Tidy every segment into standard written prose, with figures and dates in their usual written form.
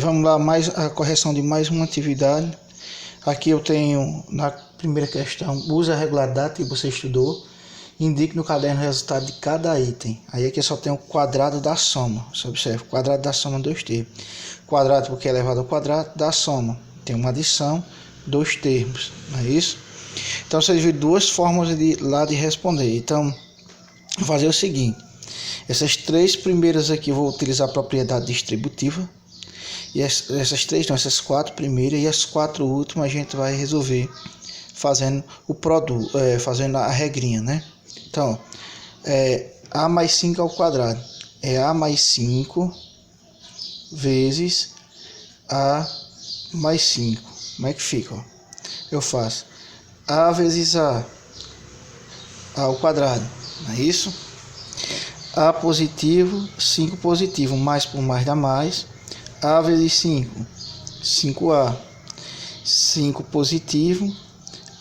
Vamos lá, mais a correção de mais uma atividade. Aqui eu tenho na primeira questão, use a regularidade que você estudou, indique no caderno o resultado de cada item. Aí aqui só tem o quadrado da soma. Você observa, quadrado da soma, dois termos. Quadrado porque é elevado ao quadrado da soma. Tem uma adição, dois termos, não é isso? Então você viu duas formas de responder. Então, vou fazer o seguinte. Essas três primeiras aqui eu vou utilizar a propriedade distributiva. E essas quatro primeiras e as quatro últimas a gente vai resolver fazendo o produto, fazendo a regrinha, né? Então, a mais 5 ao quadrado é a mais 5 vezes a mais 5. Como é que fica? Ó? Eu faço a vezes a ao quadrado, não é isso? A positivo, 5 positivo, mais por mais dá mais. A vezes 5, 5A, 5 positivo,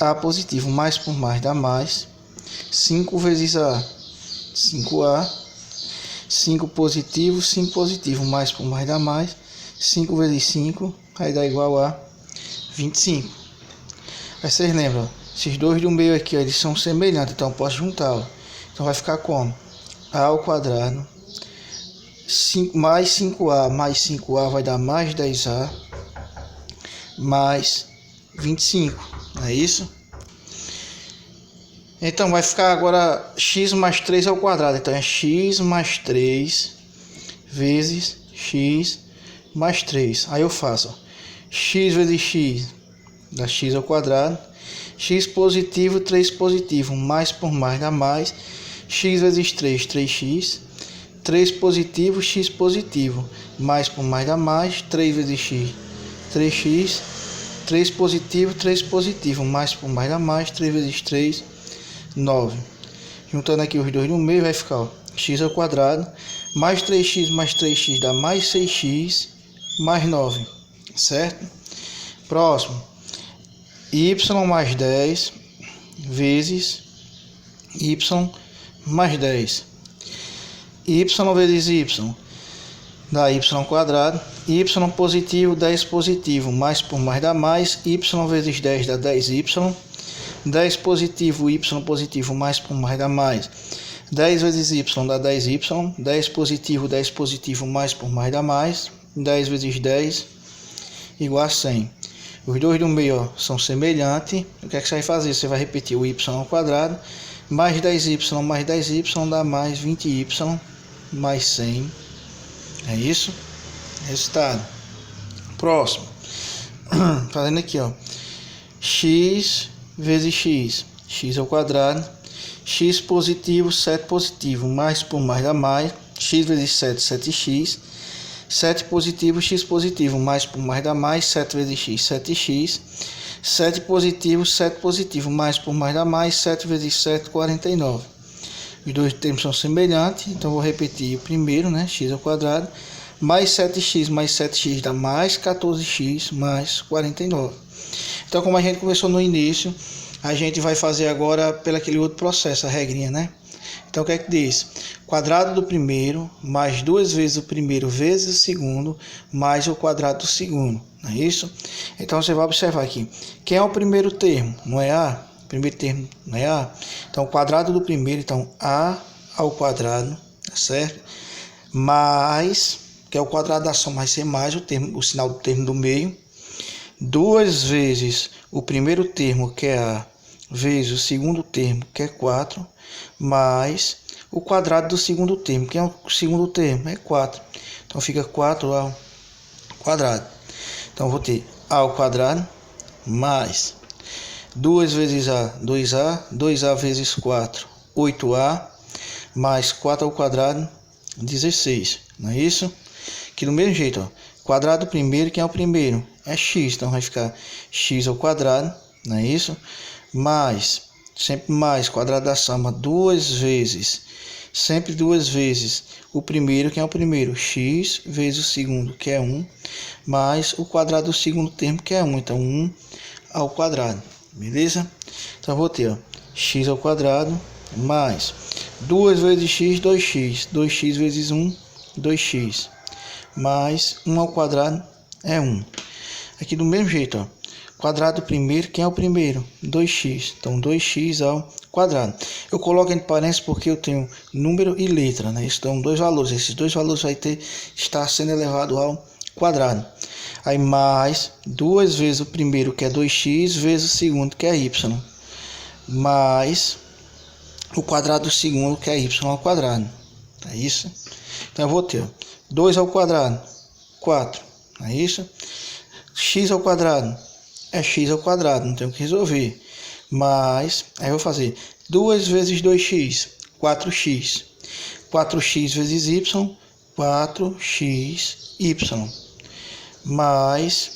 A positivo, mais por mais dá mais, 5 vezes A, 5A, 5 positivo, 5 positivo, mais por mais dá mais, 5 vezes 5, aí dá igual a 25. Aí vocês lembram, esses dois do meio aqui, ó, eles são semelhantes, então eu posso juntar, ó. Então vai ficar como? A ao quadrado, 5 mais 5A mais 5A vai dar mais 10A mais 25, não é isso? Então vai ficar agora x mais 3 ao quadrado, então é x mais 3 vezes x mais 3. Aí eu faço, ó, x vezes x dá x ao quadrado, x positivo, 3 positivo, mais por mais dá mais, x vezes 3, 3x, 3 positivo, x positivo, mais por mais dá mais, 3 vezes x, 3x, 3 positivo, 3 positivo, mais por mais dá mais, 3 vezes 3, 9. Juntando aqui os dois no meio, vai ficar, ó, x ao quadrado, mais 3x dá mais 6x, mais 9, certo? Próximo, y mais 10 vezes y mais 10. Y vezes y dá y ao quadrado, y positivo, 10 positivo, mais por mais dá mais, y vezes 10 dá 10y, 10 positivo, y positivo, mais por mais dá mais, 10 vezes y dá 10y, 10 positivo, mais por mais dá mais, 10 vezes 10 igual a 100. Os dois do meio, ó, são semelhantes. O que é que você vai fazer? Você vai repetir o y ao quadrado, mais 10y dá mais 20y, mais 100. É isso? Resultado. Próximo. Fazendo aqui, ó. X vezes x. X ao quadrado. X positivo, 7 positivo. Mais por mais dá mais. X vezes 7, 7x. 7 positivo, x positivo. Mais por mais dá mais. 7 vezes x, 7x. 7 positivo. Mais por mais dá mais. 7 vezes 7, 49. Os dois termos são semelhantes, então vou repetir o primeiro, né? X ao quadrado, mais 7x dá mais 14x mais 49. Então, como a gente começou no início, a gente vai fazer agora pelo aquele outro processo, a regrinha, né? Então, o que é que diz? Quadrado do primeiro, mais duas vezes o primeiro vezes o segundo, mais o quadrado do segundo, não é isso? Então, você vai observar aqui, quem é o primeiro termo? Não é A? Primeiro termo não é A? Então, o quadrado do primeiro, então, A ao quadrado, tá certo? Mais, que é o quadrado da soma, vai ser mais o sinal do termo do meio, duas vezes o primeiro termo, que é A, vezes o segundo termo, que é 4, mais o quadrado do segundo termo, que é o segundo termo, é 4. Então, fica 4 ao quadrado. Então, vou ter A ao quadrado, mais 2 vezes A, 2A, 2A vezes 4, 8A, mais 4 ao quadrado, 16, não é isso? Aqui do mesmo jeito, ó, quadrado primeiro, quem é o primeiro? É x, então vai ficar x ao quadrado, não é isso? Mais, sempre mais, quadrado da soma, sempre duas vezes o primeiro, quem é o primeiro? X vezes o segundo, que é 1, mais o quadrado do segundo termo, que é 1, então 1 ao quadrado. Beleza? Então vou ter, ó, x ao quadrado mais 2 vezes x, 2x. 2x vezes 1, 2x. mais 1 ao quadrado é 1. Aqui do mesmo jeito, ó. Quadrado primeiro, quem é o primeiro? 2x. Então, 2x ao quadrado. Eu coloco entre parênteses porque eu tenho número e letra, né? Isso dão dois valores. Esses dois valores vai estar sendo elevado ao quadrado. Aí, mais 2 vezes o primeiro, que é 2x, vezes o segundo, que é y. Mais o quadrado do segundo, que é y ao quadrado. É isso? Então, eu vou ter 2 ao quadrado, 4. É isso? X ao quadrado é x ao quadrado, não tenho que resolver. Mas, aí eu vou fazer 2 vezes 2x, 4x. 4x vezes y, 4xy. Mais,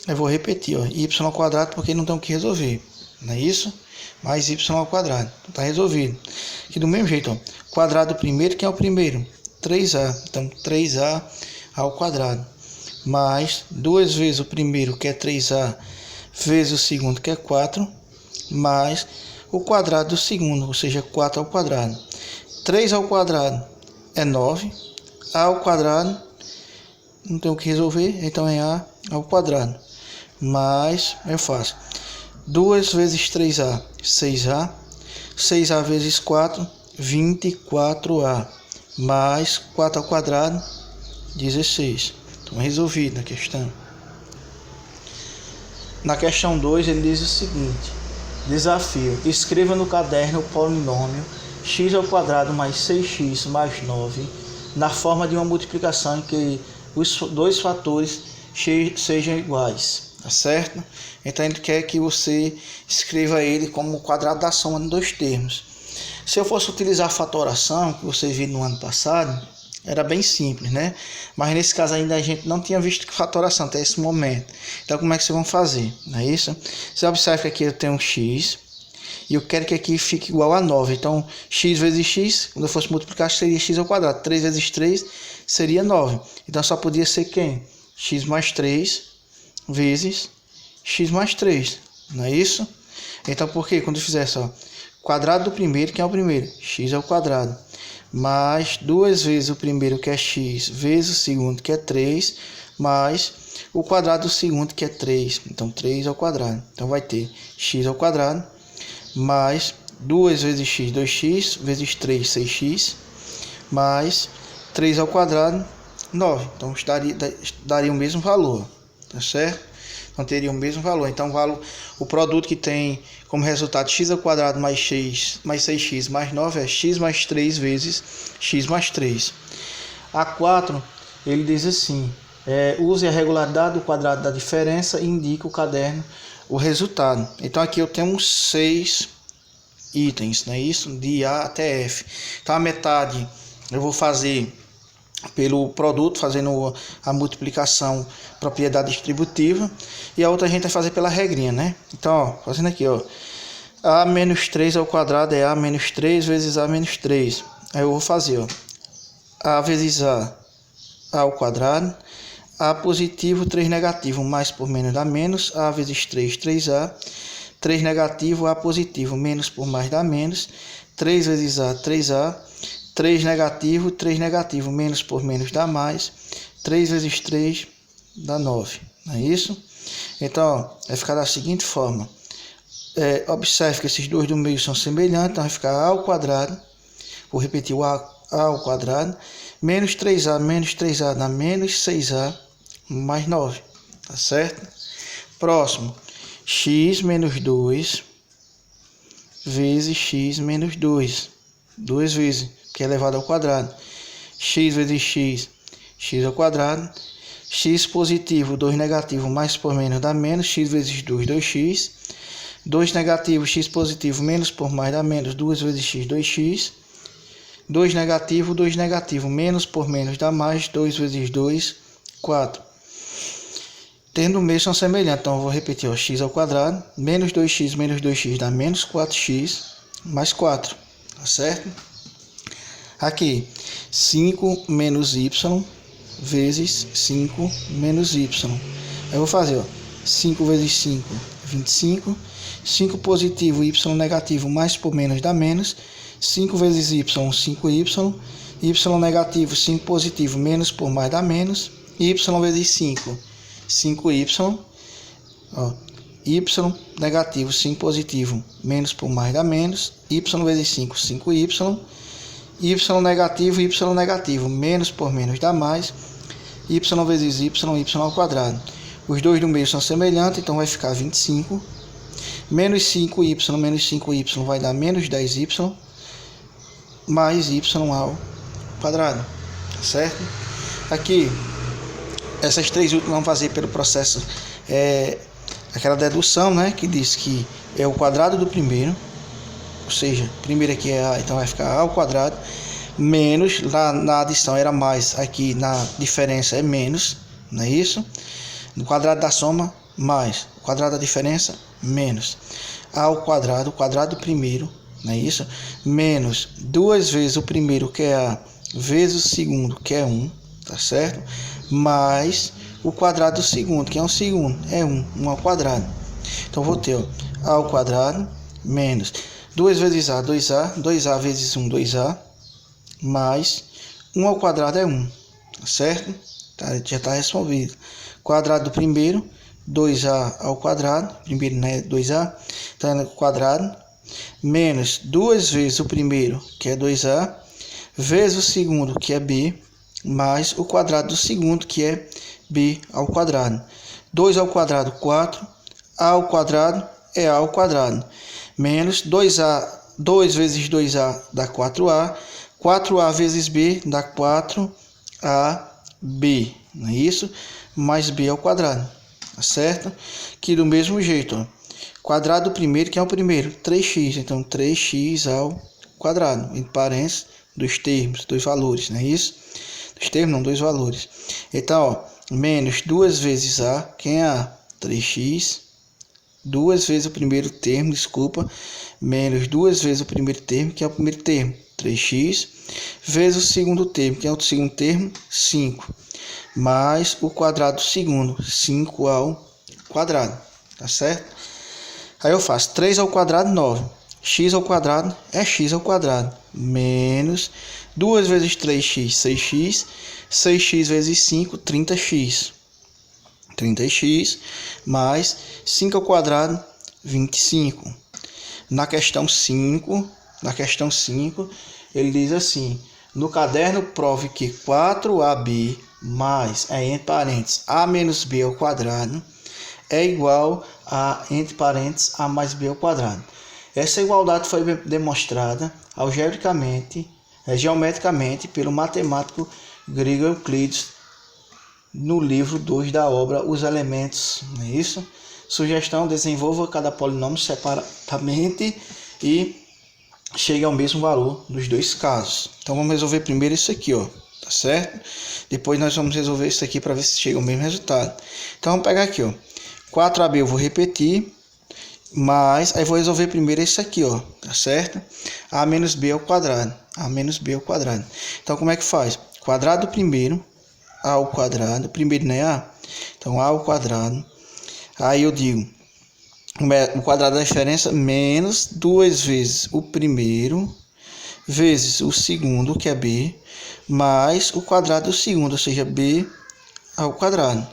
eu vou repetir, ó, y ao quadrado, porque não tenho que resolver. Não é isso? Mais y ao quadrado. Então, tá resolvido. Aqui do mesmo jeito, ó, quadrado primeiro, quem é o primeiro? 3a. Então, 3a ao quadrado. Mais 2 vezes o primeiro, que é 3a, vezes o segundo, que é 4, mais o quadrado do segundo, ou seja, 4 ao quadrado. 3 ao quadrado é 9, a ao quadrado, não tenho o que resolver, então é a ao quadrado. Mais, eu faço 2 vezes 3a, 6a, 6a vezes 4, 24a, mais 4 ao quadrado, 16. Então, resolvido a questão. Na questão 2, ele diz o seguinte: desafio, escreva no caderno o polinômio x ao quadrado mais 6x mais 9 na forma de uma multiplicação em que os dois fatores sejam iguais, tá certo? Então ele quer que você escreva ele como o quadrado da soma de dois termos. Se eu fosse utilizar a fatoração, que você viu no ano passado, era bem simples, né? Mas nesse caso ainda a gente não tinha visto fatoração até esse momento. Então como é que vocês vão fazer? Não é isso? Você observa que aqui eu tenho um x e eu quero que aqui fique igual a 9. Então x vezes x, quando eu fosse multiplicar, seria x ao quadrado. 3 vezes 3 seria 9. Então só podia ser quem? X mais 3 vezes x mais 3. Não é isso? Então por quê? Quando eu fizer só quadrado do primeiro, quem é o primeiro? X ao quadrado. Mais 2 vezes o primeiro, que é x, vezes o segundo, que é 3, mais o quadrado do segundo, que é 3. Então, 3 ao quadrado. Então, vai ter x ao quadrado, mais 2 vezes x, 2x, vezes 3, 6x, mais 3 ao quadrado, 9. Então, daria o mesmo valor, tá certo? Então, teria o mesmo valor. Então, o produto que tem como resultado x ao quadrado mais 6x mais 9 é x mais 3 vezes x mais 3. A 4, ele diz assim, use a regularidade do quadrado da diferença e indique o caderno o resultado. Então, aqui eu tenho 6 itens, não é isso? De A até F. Então, a metade eu vou fazer pelo produto, fazendo a multiplicação, propriedade distributiva, e a outra a gente vai fazer pela regrinha, né? Então, ó, fazendo aqui, ó, a menos 3 ao quadrado é a menos 3 vezes a menos 3. Aí eu vou fazer, ó, a vezes a ao quadrado, a positivo, 3 negativo, mais por menos dá menos, a vezes 3, 3a, 3 negativo, a positivo, menos por mais dá menos, 3 vezes a, 3a, 3 negativo, menos por menos dá mais, 3 vezes 3 dá 9, não é isso? Então, ó, vai ficar da seguinte forma, observe que esses dois do meio são semelhantes, então vai ficar a ao quadrado, vou repetir o a ao quadrado, menos 3a dá menos 6a, mais 9, tá certo? Próximo, x menos 2 vezes x menos 2, 2 vezes, que é elevado ao quadrado, x vezes x, x ao quadrado, x positivo, 2 negativo, mais por menos dá menos, x vezes 2, 2x, 2 negativo, x positivo, menos por mais dá menos, 2 vezes x, 2x, 2 negativo, menos por menos dá mais, 2 vezes 2, 4. Tendo o meio são semelhantes, então eu vou repetir, ó, x ao quadrado, menos 2x dá menos 4x, mais 4, tá certo? Aqui, 5 menos y vezes 5 menos y. Eu vou fazer, ó, 5 vezes 5, 25. 5 positivo, y negativo, mais por menos dá menos. 5 vezes y, 5y. Y negativo, 5 positivo, menos por mais dá menos. y vezes 5, 5y, ó, y negativo, 5 positivo, menos por mais dá menos, y vezes 5, 5y, y negativo, menos por menos dá mais, y vezes y ao quadrado. Os dois do meio são semelhantes, então vai ficar 25, menos 5y vai dar menos 10y, mais y ao quadrado, certo? Aqui, essas três últimas vamos fazer pelo processo, aquela dedução, né, que diz que é o quadrado do primeiro, ou seja, primeiro aqui é A, então vai ficar A ao quadrado, menos, lá na adição era mais, aqui na diferença é menos, não é isso? No quadrado da soma, mais, o quadrado da diferença, menos. A ao quadrado, o quadrado do primeiro, não é isso? Menos 2 vezes o primeiro, que é A, vezes o segundo, que é 1, tá certo? Mais o quadrado do segundo, que é o segundo, é 1 ao quadrado. Então vou ter, ó, A ao quadrado, menos 2 vezes A, 2A, 2A vezes 1, 2A, mais 1 ao quadrado é 1, tá certo? Tá, já está resolvido. Quadrado do primeiro, 2A ao quadrado, primeiro, né, 2A, então é quadrado, menos 2 vezes o primeiro, que é 2A, vezes o segundo, que é B, mais o quadrado do segundo, que é B ao quadrado. 2 ao quadrado, 4, A ao quadrado é A ao quadrado, menos 2A, 2 vezes 2A dá 4A, 4A vezes B dá 4AB, não é isso? Mais B ao quadrado, tá certo? Que do mesmo jeito, ó, quadrado do primeiro, que é o primeiro, 3x, então 3x ao quadrado, entre parênteses, dos termos, dos valores, não é isso? Dos termos não, dos valores. Então, ó, menos 2 vezes A, quem é A? 3x, 2 vezes o primeiro termo, desculpa, menos 2 vezes o primeiro termo, que é o primeiro termo, 3x, vezes o segundo termo, que é o segundo termo, 5, mais o quadrado do segundo, 5 ao quadrado, tá certo? Aí eu faço 3 ao quadrado, 9, x ao quadrado é x ao quadrado, menos 2 vezes 3x, 6x, 6x vezes 5, 30x, 30x, mais 5 ao quadrado, 25. Na questão 5, ele diz assim: no caderno prove que 4AB mais, entre parênteses, A menos B ao quadrado é igual a, entre parênteses, A mais B ao quadrado. Essa igualdade foi demonstrada geometricamente pelo matemático grego Euclides no livro 2 da obra Os Elementos, não é isso? Sugestão: desenvolva cada polinômio separadamente e chegue ao mesmo valor nos dois casos. Então vamos resolver primeiro isso aqui, ó, tá certo? Depois nós vamos resolver isso aqui para ver se chega ao mesmo resultado. Então vamos pegar aqui, ó, 4AB eu vou repetir, mas aí vou resolver primeiro isso aqui, ó, tá certo? A menos B ao quadrado, A menos B ao quadrado. Então como é que faz? Quadrado do primeiro, A ao quadrado, primeiro não é A, então A ao quadrado, aí eu digo, o quadrado da diferença, menos 2 vezes o primeiro, vezes o segundo, que é B, mais o quadrado do segundo, ou seja, B ao quadrado.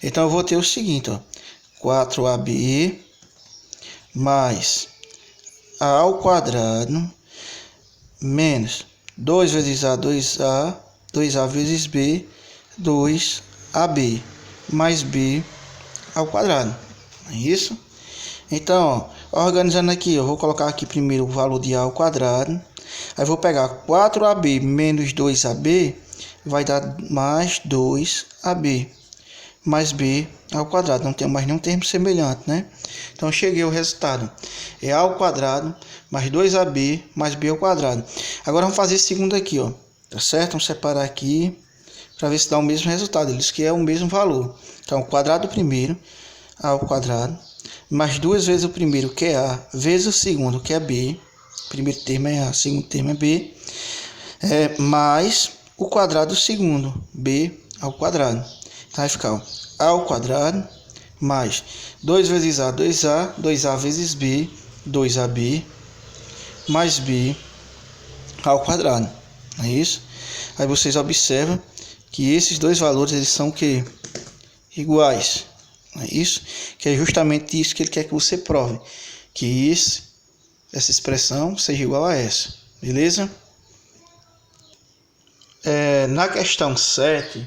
Então eu vou ter o seguinte, ó, 4AB mais A ao quadrado, menos 2 vezes A, 2A, 2A vezes B, 2AB, mais B ao quadrado. É isso? Então, ó, organizando aqui, eu vou colocar aqui primeiro o valor de A ao quadrado. Aí vou pegar 4AB menos 2AB, vai dar mais 2AB, mais B ao quadrado. Não tem mais nenhum termo semelhante, né? Então, cheguei ao resultado. É A ao quadrado, mais 2AB, mais B ao quadrado. Agora, vamos fazer esse segundo aqui, ó. Tá certo? Vamos separar aqui, para ver se dá o mesmo resultado. Ele diz que é o mesmo valor. Então, o quadrado do primeiro, A ao quadrado, mais 2 vezes o primeiro, que é A, vezes o segundo, que é B, primeiro termo é A, segundo termo é B, mais o quadrado do segundo, B ao quadrado. Então vai ficar, ó, A ao quadrado, mais 2 vezes A, 2A, 2A vezes B, 2AB, mais B ao quadrado. É isso? Aí vocês observam que esses dois valores eles são que iguais. Não é isso? Que é justamente isso que ele quer que você prove. Que essa expressão seja igual a essa. Beleza? Na questão 7,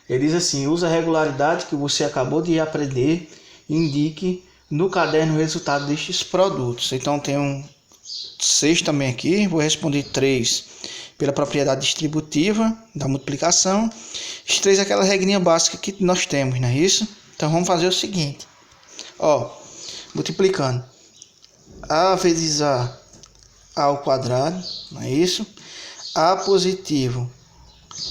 ele diz assim: usa a regularidade que você acabou de aprender e indique no caderno o resultado destes produtos. Então tem um 6 também aqui. Vou responder 3 pela propriedade distributiva da multiplicação. Esse 3 é aquela regrinha básica que nós temos, não é isso? Então vamos fazer o seguinte. Multiplicando A vezes A ao quadrado, não é isso? A positivo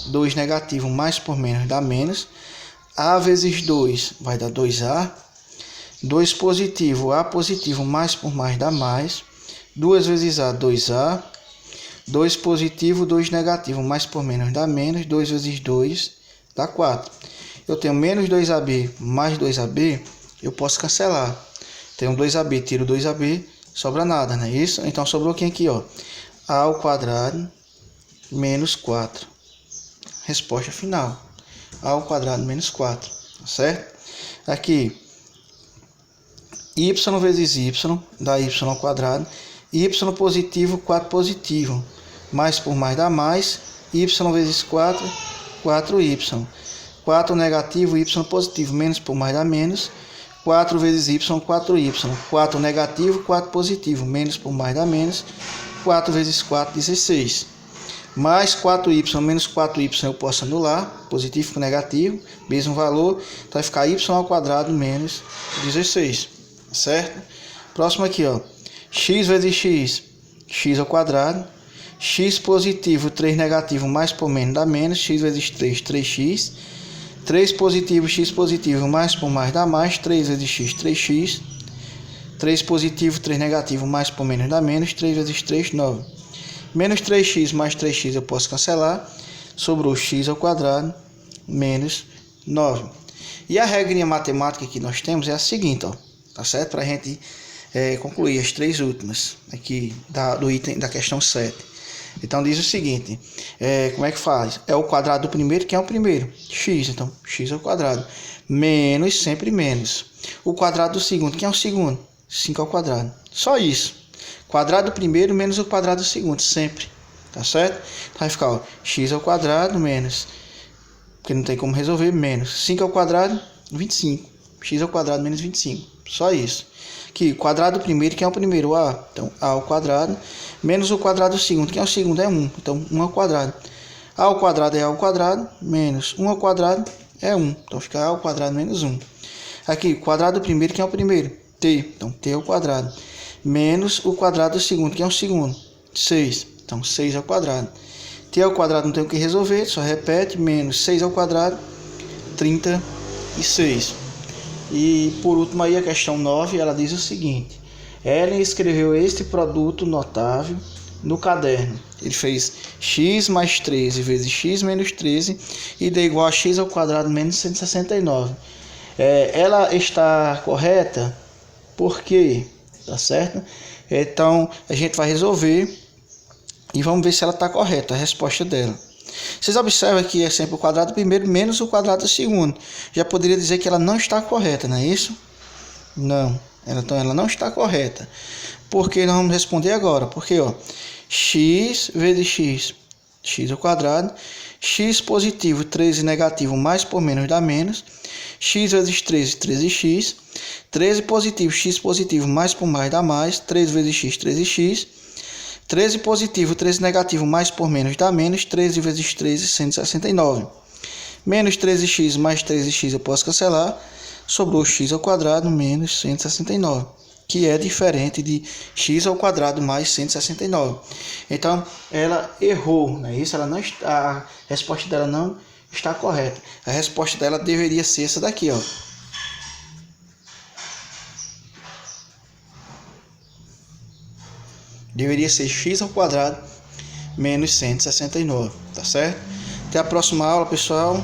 2 negativo mais por menos dá menos. A vezes 2 vai dar 2A. 2 positivo, A positivo mais por mais dá mais. 2 vezes A, 2A. 2 positivo, 2 negativo mais por menos dá menos. 2 vezes 2 dá 4. Eu tenho menos 2AB mais 2AB, eu posso cancelar. Tenho 2AB, tiro 2AB, sobra nada, não é isso? Então sobrou quem aqui, ó? A ao quadrado menos 4. Resposta final. A ao quadrado menos 4. Tá certo? Aqui, y vezes y dá y ao quadrado. Y positivo, 4 positivo. Mais por mais dá mais. Y vezes 4, 4y. 4 negativo, y positivo. Menos por mais dá menos. 4 vezes y, 4y. 4 negativo, 4 positivo. Menos por mais dá menos. 4 vezes 4, 16. Mais 4y menos 4y eu posso anular. Positivo com negativo. Mesmo valor. Então vai ficar y ao quadrado menos 16. Certo? Próximo aqui, ó. X vezes x. X ao quadrado. X positivo, 3 negativo, mais por menos dá menos. X vezes 3, 3x. 3 positivo, x positivo, mais por mais dá mais. 3 vezes x, 3x. 3 positivo, 3 negativo, mais por menos dá menos. 3 vezes 3, 9. Menos 3x mais 3x eu posso cancelar. Sobrou x ao quadrado menos 9. E a regrinha matemática que nós temos é a seguinte, ó. Tá certo? Para a gente concluir as 3 últimas aqui do item da questão 7. Então diz o seguinte, como é que faz? É o quadrado do primeiro, que é o primeiro, x, então x ao quadrado, menos, sempre menos. O quadrado do segundo, que é o segundo, 5 ao quadrado, só isso. Quadrado do primeiro menos o quadrado do segundo, sempre, tá certo? Então vai ficar, ó, x ao quadrado menos, porque não tem como resolver, menos 5 ao quadrado, 25, x ao quadrado menos 25, só isso. Aqui, quadrado do primeiro, que é o primeiro, a, então a ao quadrado, menos o quadrado do segundo, que é o segundo, é 1, então 1 ao quadrado. A ao quadrado é a ao quadrado, menos 1 ao quadrado é 1, então fica a ao quadrado menos 1. Aqui, quadrado do primeiro, que é o primeiro, t, então t ao quadrado, menos o quadrado do segundo, que é o segundo, 6, então 6 ao quadrado. T ao quadrado não tem o que resolver, só repete, menos 6 ao quadrado, 36. E por último aí a questão 9, ela diz o seguinte: Ellen escreveu este produto notável no caderno. Ele fez x mais 13 vezes x menos 13 e deu igual a x ao quadrado menos 169. Ela está correta? Por quê? Tá certo? Então a gente vai resolver e vamos ver se ela está correta, a resposta dela. Vocês observam que é sempre o quadrado do primeiro menos o quadrado do segundo. Já poderia dizer que ela não está correta, não é isso? Não. Então ela não está correta. Porque nós vamos responder agora. Porque, ó, x vezes x, x ao quadrado. X positivo, 13 negativo, mais por menos dá menos. X vezes 13, 13x. 13 positivo, x positivo, mais por mais dá mais. 13 vezes x, 13x. 13 positivo, 13 negativo, mais por menos dá menos. 13 vezes 13, 169. Menos 13x mais 13x eu posso cancelar. Sobrou x ao quadrado menos 169. Que é diferente de x ao quadrado mais 169. Então, ela errou, não é isso? Ela não está, a resposta dela não está correta. A resposta dela deveria ser essa daqui, ó. Deveria ser x ao quadrado menos 169, tá certo? Até a próxima aula, pessoal.